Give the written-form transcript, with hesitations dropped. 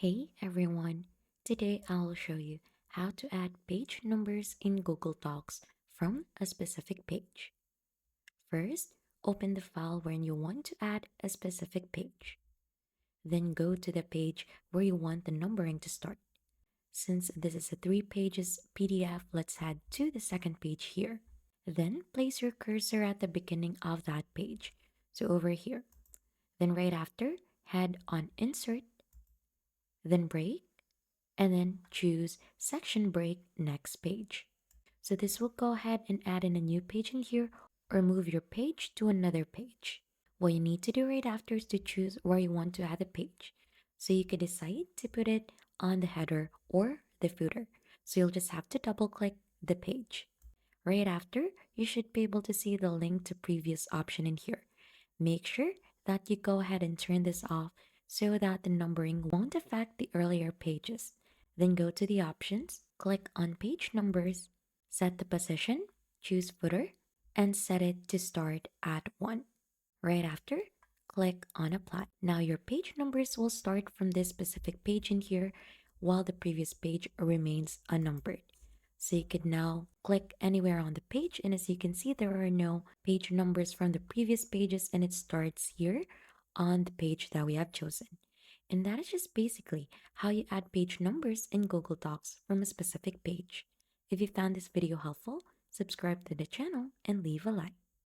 Hey everyone, today I'll show you how to add page numbers in Google Docs from a specific page. First, open the file where you want to add a specific page. Then go to the page where you want the numbering to start. Since this is a 3 pages PDF, let's head to the second page here. Then place your cursor at the beginning of that page, so over here. Then right after, head on Insert, then Break, and then choose section break next page. So this will go ahead and add in a new page in here or move your page to another page. What you need to do right after is to choose where you want to add the page. So you could decide to put it on the header or the footer. So you'll just have to double click the page. Right after, you should be able to see the link to previous option in here. Make sure that you go ahead and turn this off so that the numbering won't affect the earlier pages. Then go to the options, click on page numbers, set the position, choose footer, and set it to start at 1. Right after, click on apply. Now your page numbers will start from this specific page in here while the previous page remains unnumbered. So you could now click anywhere on the page, and as you can see, there are no page numbers from the previous pages, and it starts here on the page that we have chosen. And that is just basically how you add page numbers in Google Docs from a specific page. If you found this video helpful, subscribe to the channel and leave a like.